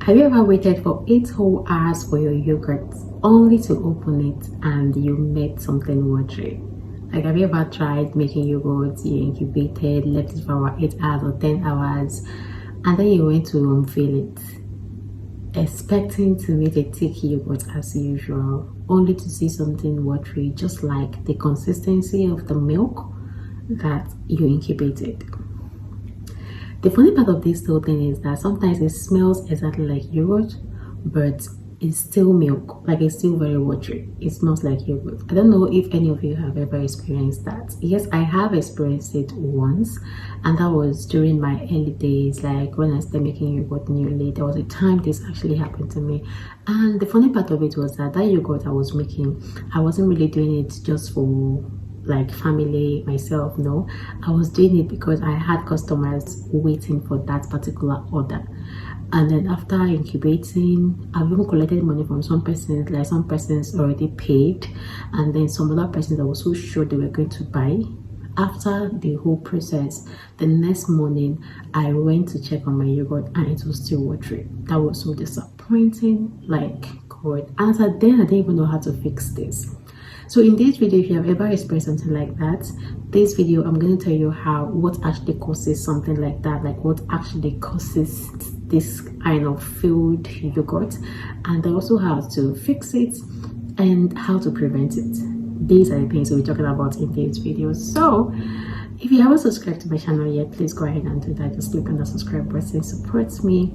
Have you ever waited for 8 whole hours for your yogurt only to open it and you made something watery? Like, have you ever tried making yogurt, you incubated, left it for about 8 hours or 10 hours, and then you went to unveil it, expecting to make a thick yogurt as usual, only to see something watery, just like the consistency of the milk that you incubated? The funny part of this whole thing is that sometimes it smells exactly like yogurt, but it's still milk, like it's still very watery. It smells like yogurt. I don't know if any of you have ever experienced that. Yes, I have experienced it once, and that was during my early days, like when I started making yogurt newly. There was a time this actually happened to me, and the funny part of it was that yogurt I was making, I wasn't really doing it just for like family, myself. No, I was doing it because I had customers waiting for that particular order. And then after incubating, I've even collected money from some persons, like some persons already paid, and then some other persons that were so sure they were going to buy. After the whole process, the next morning I went to check on my yogurt and it was still watery. That was so disappointing, like God. And then I didn't even know how to fix this. So in this video, if you have ever experienced something like that, this video I'm going to tell you what actually causes something like that, like what actually causes this kind of failed yogurt, and also how to fix it and how to prevent it. These are the things we're talking about in this video. So if you haven't subscribed to my channel yet, please go ahead and do that. Just click on the subscribe button, support me.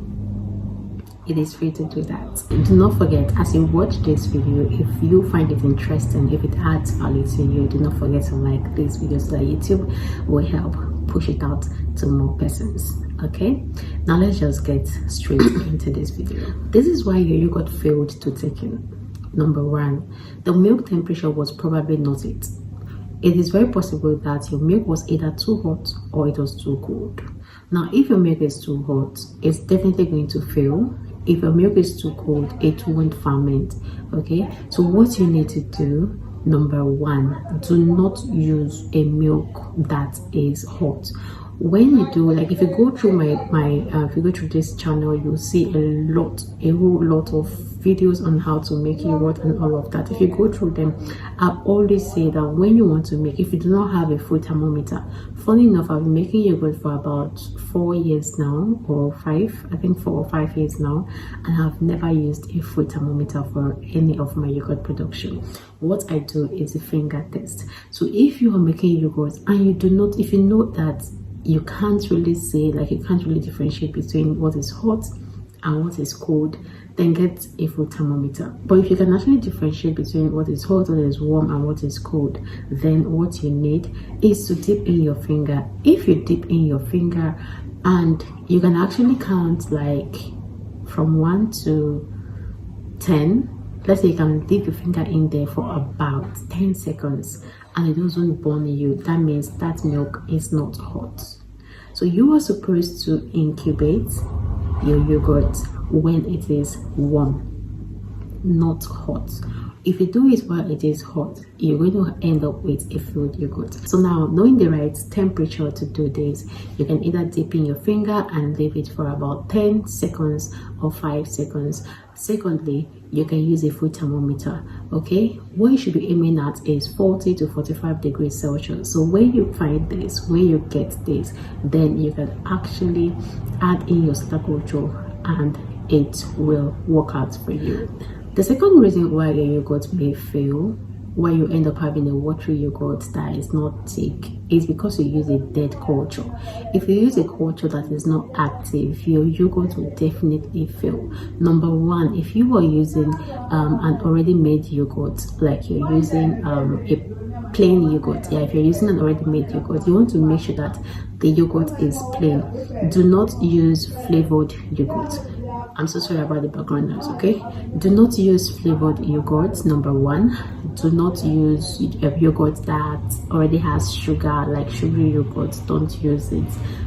It is free to do that. Do not forget, as you watch this video, if you find it interesting, if it adds value to you, do not forget to like this video so that YouTube will help push it out to more persons. Okay, now let's just get straight into this video. This is why your yogurt failed to thicken. Number one, the milk temperature was probably not it. It is very possible that your milk was either too hot or it was too cold. Now, if your milk is too hot, it's definitely going to fail. If your milk is too cold, it won't ferment. Okay, so what you need to do, number one, do not use a milk that is hot. When you do, like if you go through if you go through this channel, you'll see a whole lot of videos on how to make yogurt and all of that. If you go through them, I always say that when you want to make, if you do not have a food thermometer, funny enough, I've been making yogurt for about 4 years now, or 5, I think 4 or 5 years now, and I've never used a food thermometer for any of my yogurt production. What I do is a finger test. So if you are making yogurt and you do not, if you know that you can't really say, like you can't really differentiate between what is hot and what is cold, then get a food thermometer. But if you can actually differentiate between what is hot, what is warm, and what is cold, then what you need is to dip in your finger. If you dip in your finger, and you can actually count like from 1 to 10, let's say you can dip your finger in there for about 10 seconds and it doesn't burn you, that means that milk is not hot. So you are supposed to incubate your yogurt when it is warm, not hot. If you do it while it is hot, you're going to end up with a filled yogurt. So now, knowing the right temperature to do this, you can either dip in your finger and leave it for about 10 seconds or 5 seconds. Secondly, you can use a food thermometer. Okay, what you should be aiming at is 40 to 45 degrees Celsius. So when you find this, when you get this, then you can actually add in your starter culture and it will work out for you. The second reason why your yogurt may fail, why you end up having a watery yogurt that is not thick, is because you use a dead culture. If you use a culture that is not active, your yogurt will definitely fail. Number one, if you are using an already made yogurt, like you're using a plain yogurt, if you're using an already made yogurt, you want to make sure that the yogurt is plain. Do not use flavored yogurt. I'm so sorry about the background noise. Okay, do not use flavored yogurt. Number one, do not use yogurt that already has sugar, like sugary yogurt. Don't use it.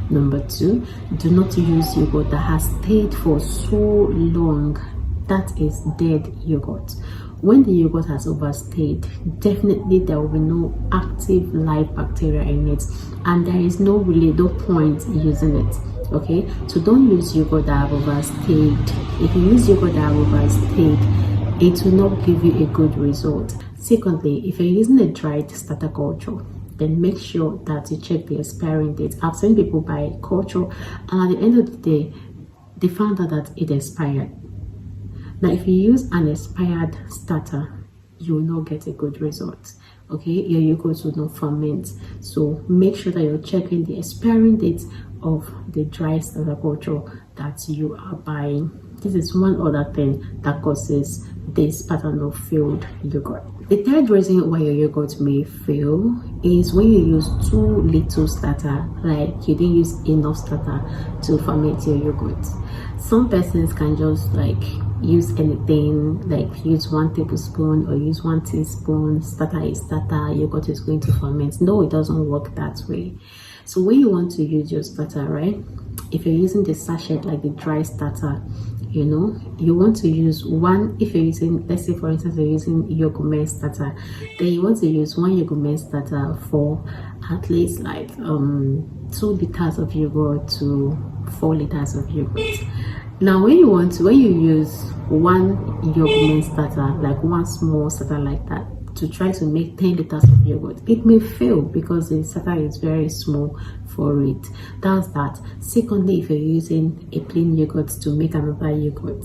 Number two, do not use yogurt that has stayed for so long. That is dead yogurt. When the yogurt has overstayed, definitely there will be no active live bacteria in it, and there is no point using it. Okay, so don't use yogurt that have overstayed. If you use yogurt that have overstayed, it will not give you a good result. Secondly, if you're using a dried starter culture, then make sure that you check the expiring date. I've seen people buy culture, and at the end of the day, they found out that it expired. Now, if you use an expired starter, you will not get a good result. Okay, your yogurt will not ferment. So make sure that you're checking the expiring date of the dry starter culture that you are buying. This is one other thing that causes this pattern of failed yogurt. The third reason why your yogurt may fail is when you use too little starter, like you didn't use enough starter to ferment your yogurt. Some persons can just like use anything, like use 1 tablespoon or use 1 teaspoon. Starter is starter, yogurt is going to ferment. No, it doesn't work that way. So when you want to use your starter, right, if you're using the sachet like the dry starter, you know, you want to use one. If you're using, let's say for instance you're using yogurt starter, then you want to use 1 yogurt starter for at least like 2 liters of yogurt to 4 liters of yogurt. Now when you use 1 yogurt starter, like 1 small starter like that, to try to make 10 liters of yogurt, it may fail because the starter is very small for it. That's that. Secondly, if you're using a plain yogurt to make another yogurt,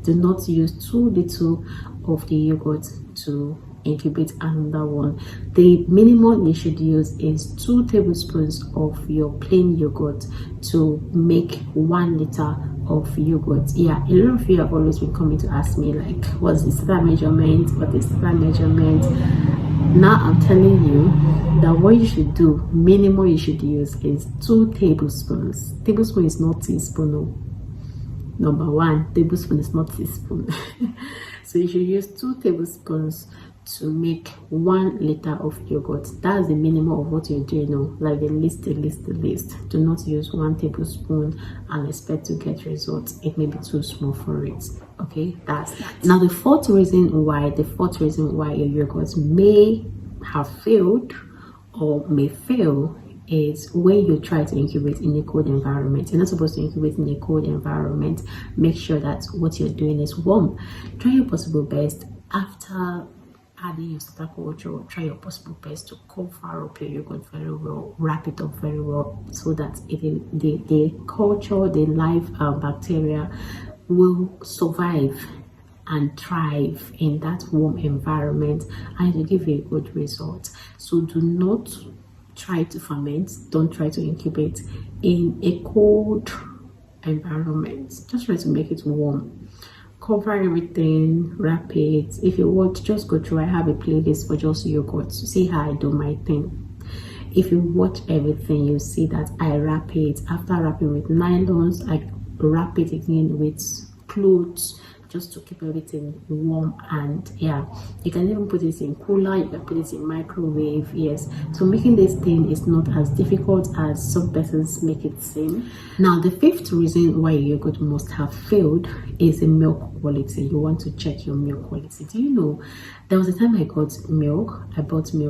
do not use too little of the yogurt to incubate another one. The minimum you should use is 2 tablespoons of your plain yogurt to make 1 liter of yogurt. Yeah, a lot of you have always been coming to ask me like, what's the starter measurement? What is starter measurement? Now I'm telling you that what you should do, minimum you should use is 2 tablespoons. Tablespoon is not teaspoon. No. Number 1, tablespoon is not teaspoon. So you should use 2 tablespoons to make 1 liter of yogurt. That's the minimum of what you're doing now, like the least. Do not use 1 tablespoon and expect to get results. It may be too small for it. Okay, that's that. Now the fourth reason why your yogurt may have failed or may fail is when you try to incubate in a cold environment. You're not supposed to incubate in a cold environment. Make sure that what you're doing is warm. Try your possible best after adding your starter culture. Try your possible best to cover up your yogurt very well, wrap it up very well, so that the culture, the live bacteria will survive and thrive in that warm environment, and it will give you a good result. So do not try to ferment, don't try to incubate in a cold environment. Just try to make it warm. Cover everything, wrap it. If you want, just go through. I have a playlist for just yogurt. See how I do my thing. If you watch everything, you see that I wrap it. After wrapping with nylons, I wrap it again with clothes, just to keep everything warm. And yeah, you can even put it in cooler, you can put it in microwave. Yes, so making this thing is not as difficult as some persons make it seem. Now the fifth reason why your yogurt must have failed is the milk quality. You want to check your milk quality. Do you know, there was a time I bought milk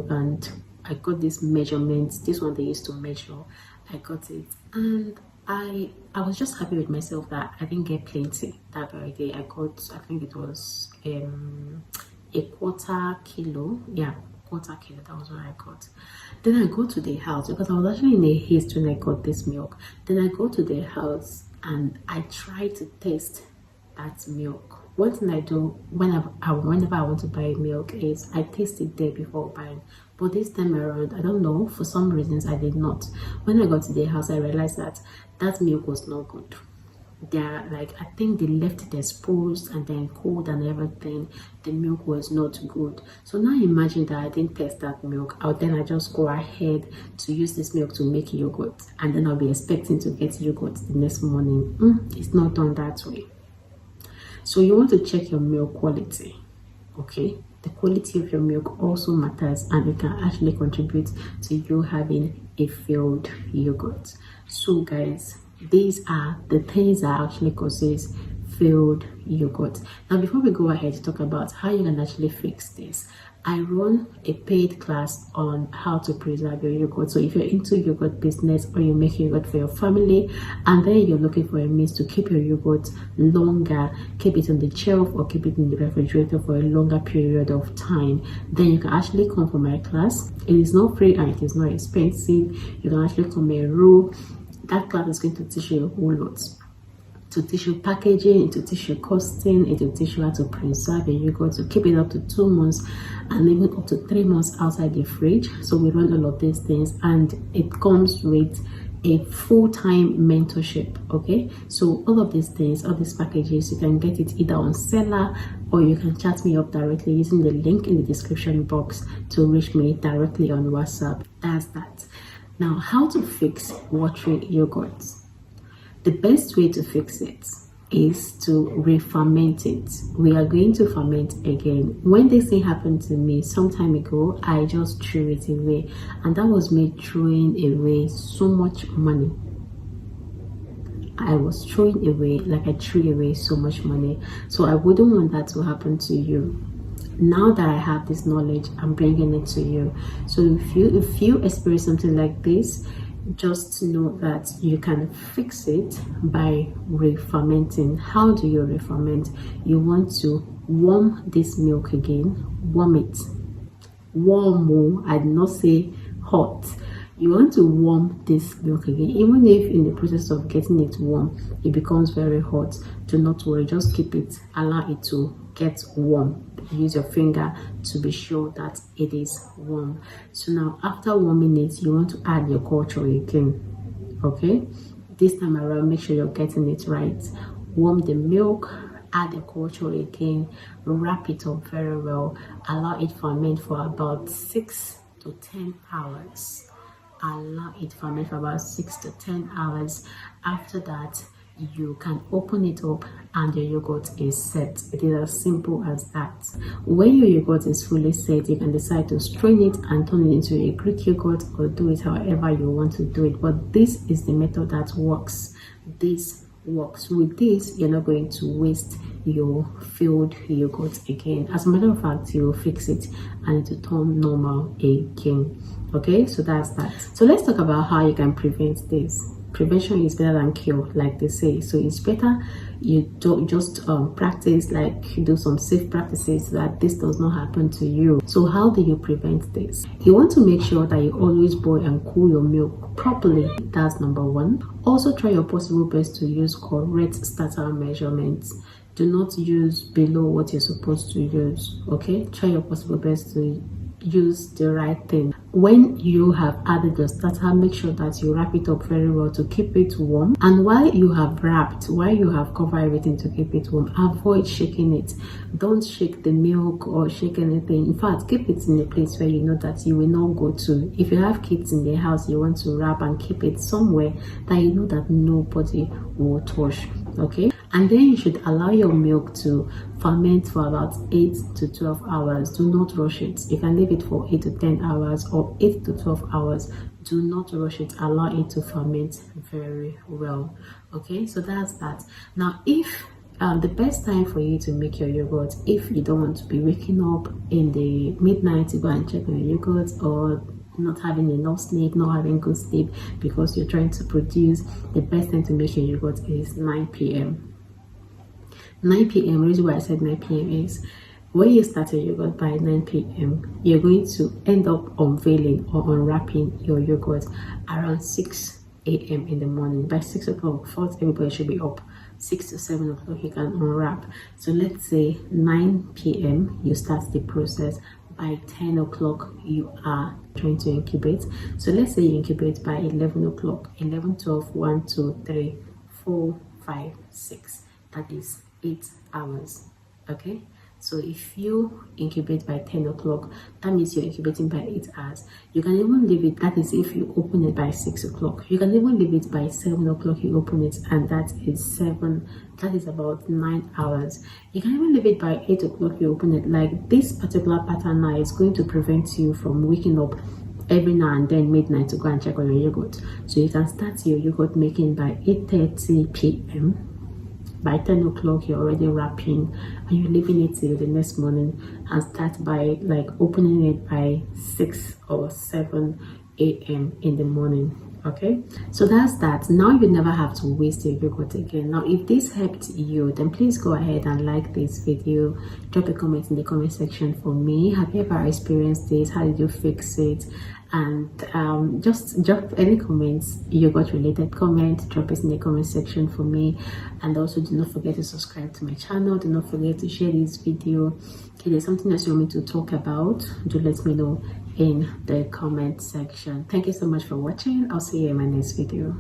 and I got this measurement, this one they used to measure. I got it, and I was just happy with myself that I didn't get plenty that very day. I got, I think it was a quarter kilo. Yeah, quarter kilo. That was what I got. Then I go to the house because I was actually in a haste when I got this milk. Then I go to the house and I try to taste that milk. One thing I do whenever I want to buy milk is I taste it there before buying. But this time around, I don't know, for some reasons I did not. When I got to the house, I realized that milk was not good. I think they left it exposed and then cold and everything. The milk was not good. So now imagine that I didn't taste that milk. Then I just go ahead to use this milk to make yogurt, and then I'll be expecting to get yogurt the next morning. It's not done that way. So you want to check your milk quality. Okay, the quality of your milk also matters, and it can actually contribute to you having a failed yogurt. So guys, these are the things that actually causes failed yogurt. Now before we go ahead to talk about how you can actually fix this, I run a paid class on how to preserve your yogurt. So if you're into yogurt business or you make yogurt for your family and then you're looking for a means to keep your yogurt longer, keep it on the shelf or keep it in the refrigerator for a longer period of time, then you can actually come for my class. It is not free and it is not expensive. You can actually come enroll. That class is going to teach you a whole lot. To teach you packaging, to teach you costing, it will teach you how to preserve your yogurt, to keep it up to 2 months and even up to 3 months outside the fridge. So we run all of these things and it comes with a full-time mentorship. Okay, so all of these things, all these packages, you can get it either on Seller or you can chat me up directly using the link in the description box to reach me directly on WhatsApp. That's that. Now, how to fix watery yogurt? The best way to fix it is to re-ferment it. We are going to ferment again. When this thing happened to me some time ago, I just threw it away, and that was me throwing away so much money. I was throwing away, like I threw away so much money. So I wouldn't want that to happen to you. Now that I have this knowledge, I'm bringing it to you. So if you experience something like this, just know that you can fix it by re-fermenting. How do you re-ferment? You want to warm this milk again. Warm it. Warm, I did not say hot. You want to warm this milk again. Even if in the process of getting it warm, it becomes very hot, do not worry. Just keep it. Allow it to get warm. Use your finger to be sure that it is warm. So now after warming it, you want to add your culture again. Okay, this time around, make sure you're getting it right. Warm the milk, add the culture again, wrap it up very well, allow it ferment for about 6 to 10 hours. Allow it ferment for about 6 to 10 hours. After that, you can open it up and your yogurt is set. It is as simple as that. When your yogurt is fully set, you can decide to strain it and turn it into a Greek yogurt or do it however you want to do it. But this is the method that works. This works. With this, you're not going to waste your filled yogurt again. As a matter of fact, you'll fix it and it will turn normal again. Okay, so that's that. So let's talk about how you can prevent this. Prevention is better than cure, like they say. So it's better you don't just practice, like do some safe practices so that this does not happen to you. So how do you prevent this? You want to make sure that you always boil and cool your milk properly. That's number one. Also try your possible best to use correct starter measurements. Do not use below what you're supposed to use. Okay, try your possible best to use the right thing. When you have added your starter, make sure that you wrap it up very well to keep it warm. And while you have wrapped, while you have covered everything to keep it warm, avoid shaking it. Don't shake the milk or shake anything. In fact, keep it in a place where you know that you will not go to. If you have kids in the house, you want to wrap and keep it somewhere that you know that nobody will touch. Okay, and then you should allow your milk to ferment for about 8 to 12 hours. Do not rush it. You can leave it for 8 to 10 hours or 8 to 12 hours. Do not rush it. Allow it to ferment very well. Okay, so that's that. Now, if the best time for you to make your yogurt, if you don't want to be waking up in the midnight to go and check on your yogurt, or not having enough sleep, not having good sleep because you're trying to produce, the best time to make your yogurt is 9 p.m. 9 p.m. The reason why I said 9 p.m. is when you start your yogurt by 9 p.m. you're going to end up unveiling or unwrapping your yogurt around 6 a.m. in the morning. By 6 o'clock, first everybody should be up. 6 to 7 o'clock you can unwrap. So let's say 9 p.m. you start the process. By 10 o'clock you are trying to incubate. So let's say you incubate by 11 o'clock. 11, 12, 1, 2, 3, 4, 5, 6. That is 8 hours. Okay, so if you incubate by 10 o'clock, that means you're incubating by 8 hours. You can even leave it, that is if you open it by 6 o'clock. You can even leave it by 7 o'clock, you open it, and that is about 9 hours. You can even leave it by 8 o'clock, you open it. Like this particular pattern now is going to prevent you from waking up every now and then midnight to go and check on your yogurt. So you can start your yogurt making by 8:30 p.m. by 10 o'clock you're already wrapping, and you're leaving it till the next morning, and start by like opening it by 6 or 7 a.m. in the morning. Okay, so that's that. Now you never have to waste your yogurt again. Now if this helped you, then please go ahead and like this video, drop a comment in the comment section for me. Have you ever experienced this? How did you fix it? And just drop any comments, yogurt related comment, drop it in the comment section for me. And also do not forget to subscribe to my channel. Do not forget to share this video. If there's something else you want me to talk about, do let me know in the comment section. Thank you so much for watching. I'll see you in my next video.